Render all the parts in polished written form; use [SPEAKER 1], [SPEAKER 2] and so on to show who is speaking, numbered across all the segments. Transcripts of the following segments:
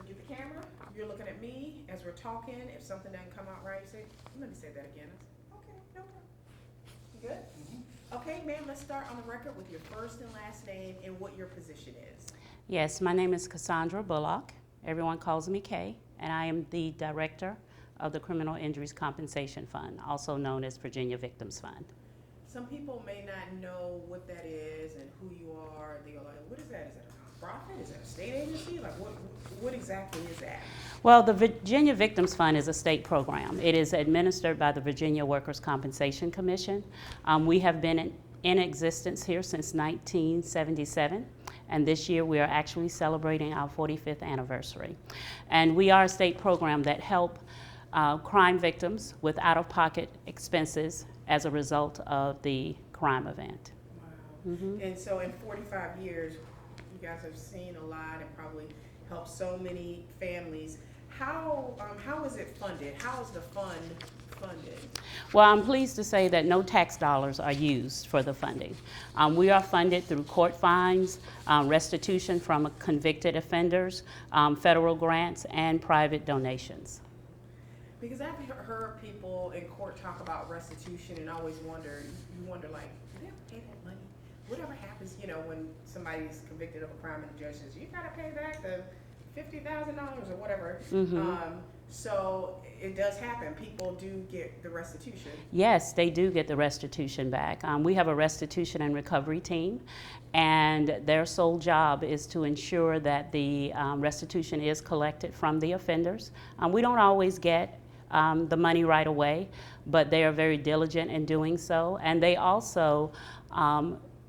[SPEAKER 1] look at the camera, you're looking at me as we're talking. If something doesn't come out right, you say, let me say that again. I say, okay, no problem. You good? Okay, ma'am, let's start on the record with your first and last name and what your position is.
[SPEAKER 2] Yes, my name is Cassandra Bullock. Everyone calls me Kay, and I am the director of the Criminal Injuries Compensation Fund, also known as Virginia Victims Fund.
[SPEAKER 1] Some people may not know what that is and who you are. They go like, what is that? Is it a nonprofit? Is it a state agency? Like, what exactly is that?
[SPEAKER 2] Well, the Virginia Victims Fund is a state program. It is administered by the Virginia Workers' Compensation Commission. We have been in existence here since 1977, and this year we are actually celebrating our 45th anniversary. And we are a state program that help crime victims with out-of-pocket expenses as a result of the crime event.
[SPEAKER 1] Wow. And so in 45 years, you guys have seen a lot and probably helped so many families. How is it funded? How is the fund funded?
[SPEAKER 2] Well, I'm pleased to say that no tax dollars are used for the funding. We are funded through court fines, restitution from convicted offenders, federal grants, and private donations.
[SPEAKER 1] Because I've heard people in court talk about restitution and always wonder, you wonder like, do they ever pay that money? Whatever happens, when somebody's convicted of a crime and the judge says, you gotta pay back the $50,000 or whatever. So it does happen. People do get the restitution.
[SPEAKER 2] Yes, they do get the restitution back. We have a restitution and recovery team, and their sole job is to ensure that the restitution is collected from the offenders. We don't always get the money right away, but they are very diligent in doing so, and they also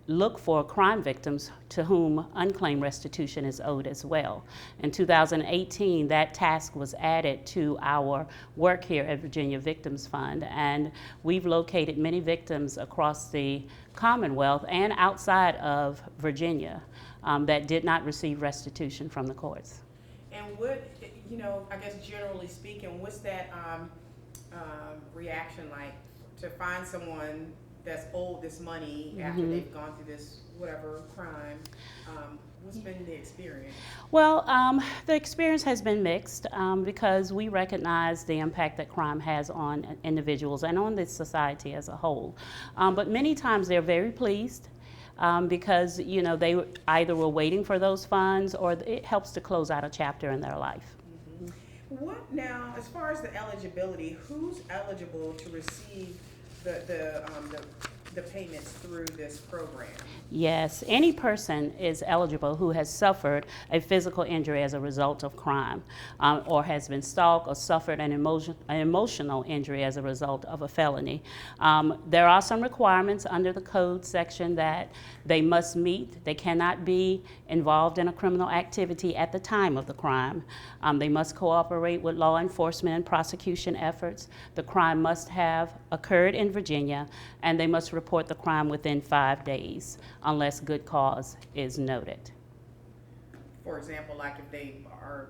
[SPEAKER 2] look for crime victims to whom unclaimed restitution is owed as well. In 2018, that task was added to our work here at Virginia Victims Fund, and we've located many victims across the Commonwealth and outside of Virginia that did not receive restitution from the courts.
[SPEAKER 1] And what, I guess generally speaking, what's that reaction like to find someone that's owed this money after they've gone through this whatever crime? What's been the experience?
[SPEAKER 2] Well, the experience has been mixed because we recognize the impact that crime has on individuals and on the society as a whole. But many times they're very pleased because they either were waiting for those funds or it helps to close out a chapter in their life.
[SPEAKER 1] What now, as far as the eligibility, who's eligible to receive the payments through this program?
[SPEAKER 2] Yes, any person is eligible who has suffered a physical injury as a result of crime, or has been stalked or suffered an emotional injury as a result of a felony. There are some requirements under the code section that they must meet. They cannot be involved in a criminal activity at the time of the crime. They must cooperate with law enforcement and prosecution efforts. The crime must have occurred in Virginia, and they must report the crime within 5 days unless good cause is noted.
[SPEAKER 1] For example, like if they are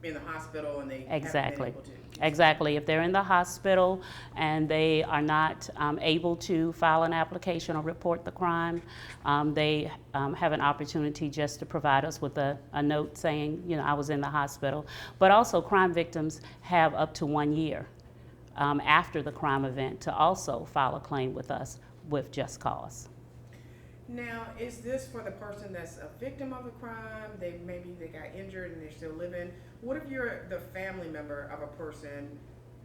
[SPEAKER 1] in the hospital and they
[SPEAKER 2] Exactly.
[SPEAKER 1] haven't been able to.
[SPEAKER 2] Exactly. If they're in the hospital and they are not able to file an application or report the crime, they have an opportunity just to provide us with a note saying, I was in the hospital. But also crime victims have up to 1 year after the crime event to also file a claim with us with just cause.
[SPEAKER 1] Now, is this for the person that's a victim of a crime? Maybe they got injured and they're still living. What if you're the family member of a person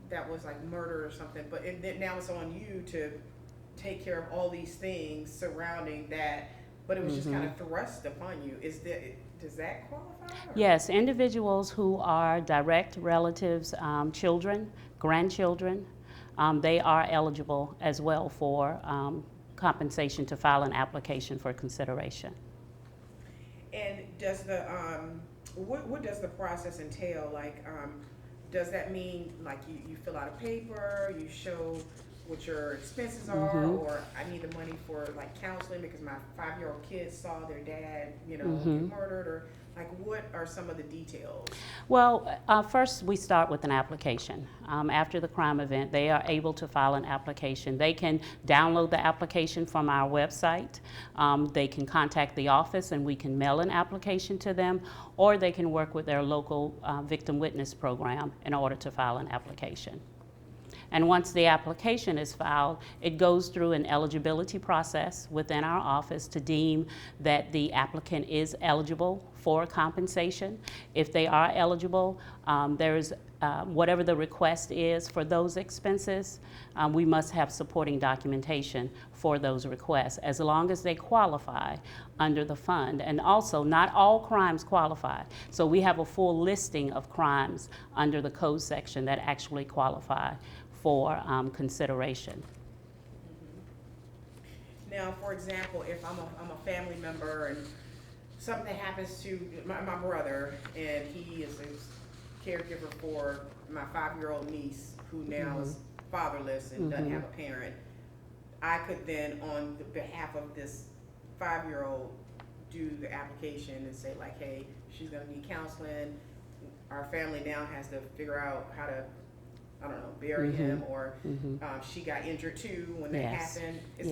[SPEAKER 1] that was like murdered or something, but now it's on you to take care of all these things surrounding that, but it was just kind of thrust upon you. Does that qualify? Or?
[SPEAKER 2] Yes, individuals who are direct relatives, children, grandchildren, they are eligible as well for compensation to file an application for consideration.
[SPEAKER 1] And does the what does the process entail? Like, does that mean like you fill out a paper, you show what your expenses are, or I need the money for like counseling because my 5-year-old kid saw their dad, get murdered, or like what are some of the details?
[SPEAKER 2] Well, first we start with an application. After the crime event, they are able to file an application. They can download the application from our website. They can contact the office and we can mail an application to them, or they can work with their local victim witness program in order to file an application. And once the application is filed, it goes through an eligibility process within our office to deem that the applicant is eligible for compensation. If they are eligible, there's whatever the request is for those expenses, we must have supporting documentation for those requests as long as they qualify under the fund. And also, not all crimes qualify. So we have a full listing of crimes under the code section that actually qualify for consideration.
[SPEAKER 1] Now, for example, if I'm a family member and something happens to my brother and he is a caregiver for my 5-year-old niece who now is fatherless and doesn't have a parent, I could then, on the behalf of this 5-year-old, do the application and say like, hey, she's gonna need counseling. Our family now has to figure out how to, I don't know, bury him, or she got injured too when that happened. Is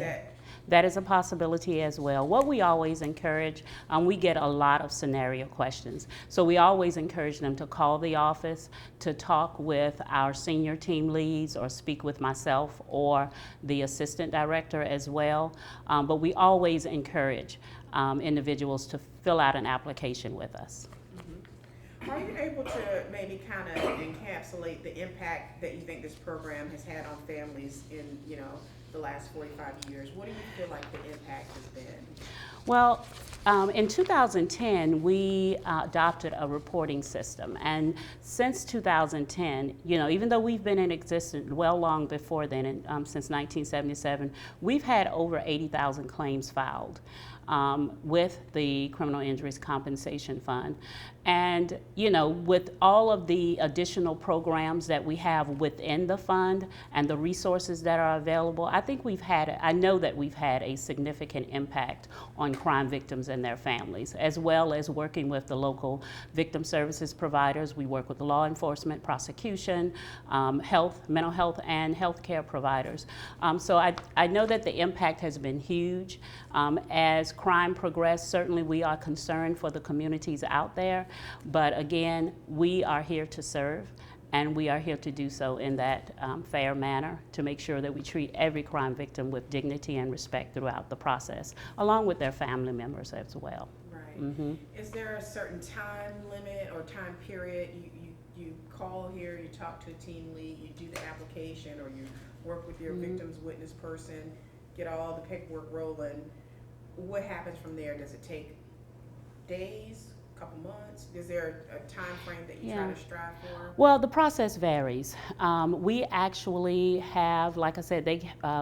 [SPEAKER 2] that is a possibility as well. What we always encourage, we get a lot of scenario questions. So we always encourage them to call the office, to talk with our senior team leads, or speak with myself or the assistant director as well. But we always encourage individuals to fill out an application with us.
[SPEAKER 1] Are you able to maybe kind of encapsulate the impact that you think this program has had on families in, the last 45 years? What do you feel like the impact has been?
[SPEAKER 2] Well, in 2010, we adopted a reporting system. And since 2010, even though we've been in existence well long before then, since 1977, we've had over 80,000 claims filed with the Criminal Injuries Compensation Fund. And, with all of the additional programs that we have within the fund and the resources that are available, I know that we've had a significant impact on crime victims and their families, as well as working with the local victim services providers. We work with law enforcement, prosecution, health, mental health, and healthcare providers. So I know that the impact has been huge. As crime progressed, certainly we are concerned for the communities out there. But again, we are here to serve, and we are here to do so in that fair manner to make sure that we treat every crime victim with dignity and respect throughout the process, along with their family members as well.
[SPEAKER 1] Right. Is there a certain time limit or time period? You call here, you talk to a team lead, you do the application, or you work with your victim's witness person, get all the paperwork rolling. What happens from there? Does it take days? Couple months? Is there a time frame that you try to strive for?
[SPEAKER 2] Well, the process varies. We actually have, like I said,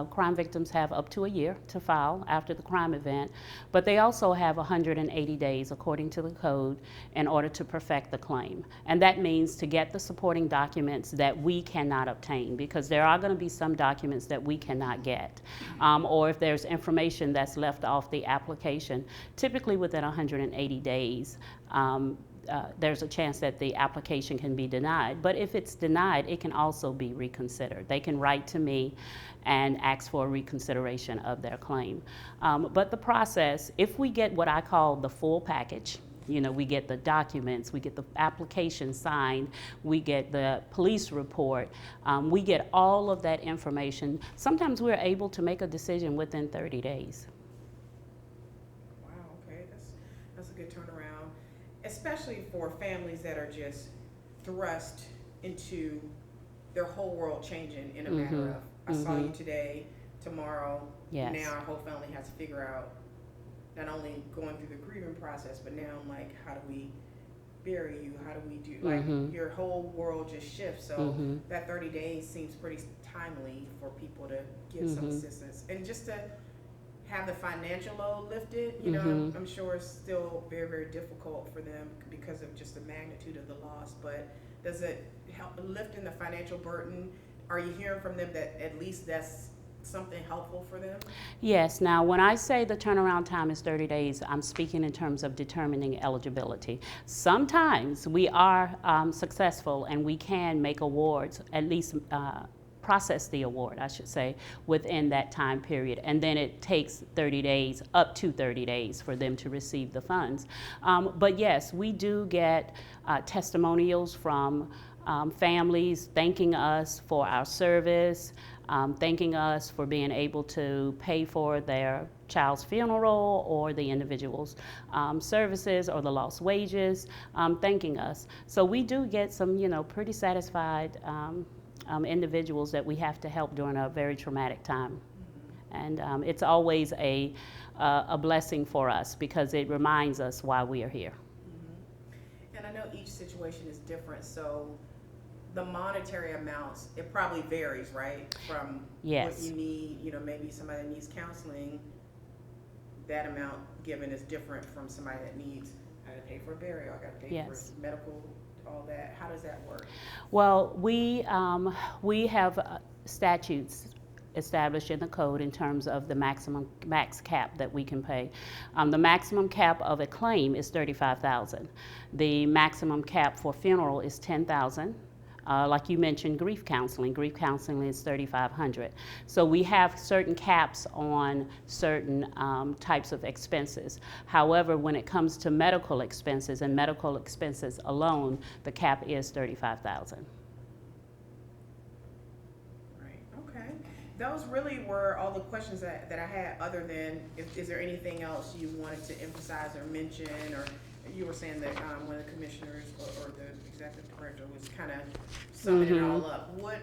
[SPEAKER 2] crime victims have up to a year to file after the crime event, but they also have 180 days, according to the code, in order to perfect the claim. And that means to get the supporting documents that we cannot obtain, because there are going to be some documents that we cannot get, or if there's information that's left off the application, typically within 180 days. There's a chance that the application can be denied. But if it's denied, it can also be reconsidered. They can write to me and ask for a reconsideration of their claim. But the process, if we get what I call the full package, we get the documents, we get the application signed, we get the police report, we get all of that information. Sometimes we're able to make a decision within 30 days.
[SPEAKER 1] Wow, okay, that's a good turnaround. Especially for families that are just thrust into their whole world changing in a matter of, I saw you today, tomorrow, now our whole family has to figure out not only going through the grieving process, but now I'm like, how do we bury you? How do we do, like, your whole world just shifts. So that 30 days seems pretty timely for people to get some assistance. And just to have the financial load lifted, I'm sure it's still very, very difficult for them because of just the magnitude of the loss, but does it help lifting the financial burden? are you hearing from them that at least that's something helpful for them?
[SPEAKER 2] Yes. Now, when I say the turnaround time is 30 days, I'm speaking in terms of determining eligibility. Sometimes we are successful and we can make awards, at least process the award, I should say, within that time period. And then it takes 30 days, up to 30 days, for them to receive the funds. But yes, we do get testimonials from families thanking us for our service, thanking us for being able to pay for their child's funeral or the individual's services or the lost wages, thanking us. So we do get some, pretty satisfied individuals that we have to help during a very traumatic time. And it's always a blessing for us because it reminds us why we are here.
[SPEAKER 1] And I know each situation is different, so the monetary amounts, it probably varies, right? From
[SPEAKER 2] Yes.
[SPEAKER 1] what you need, maybe somebody that needs counseling, that amount given is different from somebody that needs, I gotta pay for a burial, I gotta pay
[SPEAKER 2] Yes.
[SPEAKER 1] for medical, all that. How does that work?
[SPEAKER 2] Well, we have statutes established in the code in terms of the max cap that we can pay. The maximum cap of a claim is $35,000. The maximum cap for funeral is $10,000. Like you mentioned, grief counseling. Grief counseling is $3,500. So we have certain caps on certain types of expenses. However, when it comes to medical expenses and medical expenses alone, the cap is $35,000.
[SPEAKER 1] Right, okay. Those really were all the questions that I had, other than, is there anything else you wanted to emphasize or mention, or you were saying that one of the commissioners or the executive director was kind of summing it all up. What,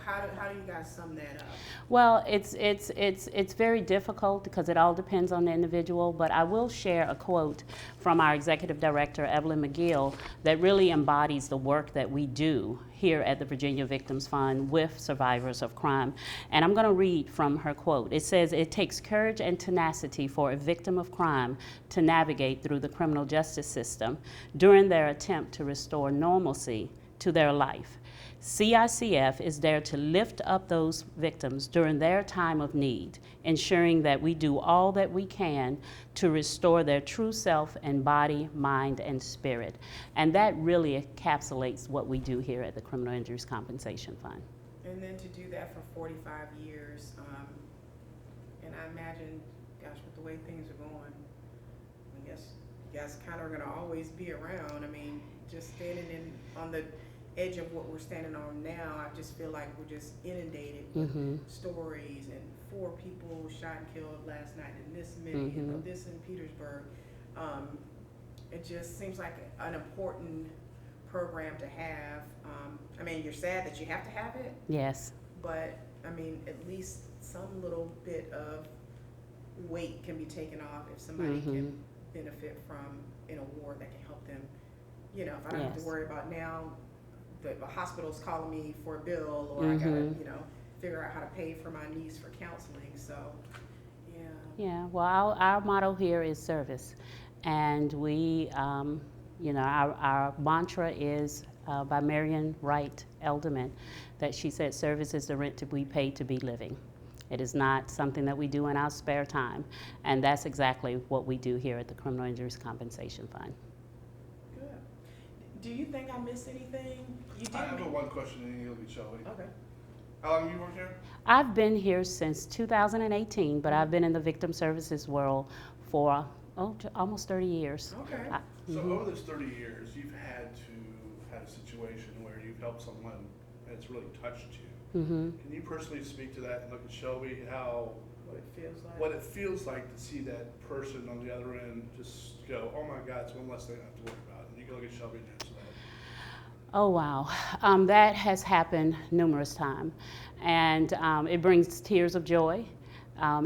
[SPEAKER 1] how do you guys sum that up?
[SPEAKER 2] Well, it's very difficult because it all depends on the individual, but I will share a quote from our executive director, Evelyn McGill, that really embodies the work that we do here at the Virginia Victims Fund with survivors of crime. And I'm going to read from her quote. It says, "It takes courage and tenacity for a victim of crime to navigate through the criminal justice system during their attempt to restore normalcy to their life. CICF is there to lift up those victims during their time of need, ensuring that we do all that we can to restore their true self in body, mind, and spirit." And that really encapsulates what we do here at the Criminal Injuries Compensation Fund.
[SPEAKER 1] And then to do that for 45 years, and I imagine, gosh, with the way things are going, I guess you guys kind of are going to always be around. I mean, just standing on the edge of what we're standing on now, I just feel like we're just inundated with stories, and 4 people shot and killed last night in this many, this in Petersburg. It just seems like an important program to have. I mean, you're sad that you have to have it.
[SPEAKER 2] Yes.
[SPEAKER 1] But, I mean, at least some little bit of weight can be taken off if somebody can benefit from an award that can help them. If I don't have to worry about now the hospital's calling me for a bill, or I gotta, figure out how to pay for my niece for counseling. So, yeah.
[SPEAKER 2] Yeah, well, our motto here is service. And we, our mantra is by Marian Wright Elderman, that she said, "Service is the rent we pay to be living." It is not something that we do in our spare time. And that's exactly what we do here at the Criminal Injuries Compensation Fund.
[SPEAKER 1] Good. Do you think I missed anything? You did.
[SPEAKER 3] I have one question, and you'll be Shelby.
[SPEAKER 1] Okay.
[SPEAKER 3] How long have you worked here?
[SPEAKER 2] I've been here since 2018, but I've been in the victim services world for almost 30 years.
[SPEAKER 1] Okay.
[SPEAKER 3] So over those 30 years, you've had a situation where you've helped someone and it's really touched you. Can you personally speak to that and look at Shelby,
[SPEAKER 1] What it feels like.
[SPEAKER 3] what it feels like to see that person on the other end just go, "Oh my God, it's one less thing I have to worry about," and you can look at Shelby and answer that?
[SPEAKER 2] Oh, wow. That has happened numerous times. And it brings tears of joy.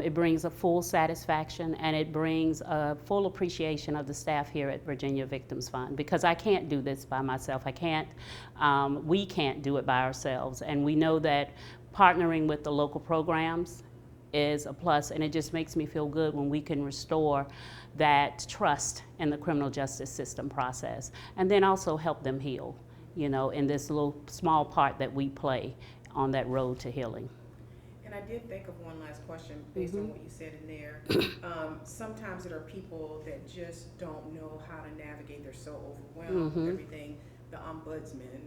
[SPEAKER 2] It brings a full satisfaction, and it brings a full appreciation of the staff here at Virginia Victims Fund, because I can't do this by myself. We can't do it by ourselves. And we know that partnering with the local programs is a plus, and it just makes me feel good when we can restore that trust in the criminal justice system process, and then also help them heal, in this little small part that we play on that road to healing.
[SPEAKER 1] And I did think of one last question based on what you said in there. Sometimes there are people that just don't know how to navigate. They're so overwhelmed with everything. The ombudsman.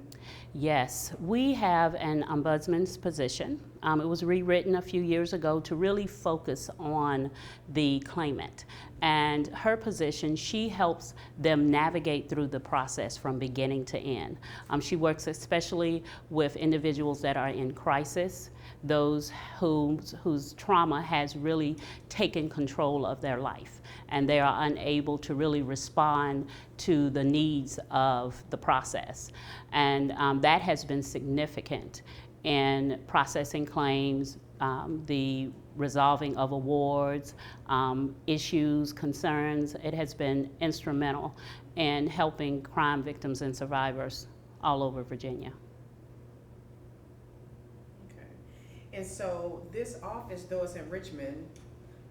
[SPEAKER 2] Yes, we have an ombudsman's position. It was rewritten a few years ago to really focus on the claimant. And her position, she helps them navigate through the process from beginning to end. She works especially with individuals that are in crisis, those whose trauma has really taken control of their life, and they are unable to really respond to the needs of the process. And that has been significant in processing claims, the resolving of awards, issues, concerns. It has been instrumental in helping crime victims and survivors all over Virginia.
[SPEAKER 1] Okay. And so this office, though it's in Richmond,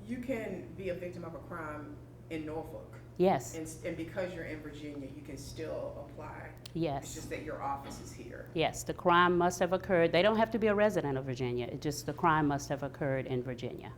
[SPEAKER 1] you can be a victim of a crime in Norfolk.
[SPEAKER 2] Yes.
[SPEAKER 1] And because you're in Virginia, you can still apply.
[SPEAKER 2] Yes.
[SPEAKER 1] It's just that your office is here.
[SPEAKER 2] Yes, the crime must have occurred. They don't have to be a resident of Virginia. It just the crime must have occurred in Virginia.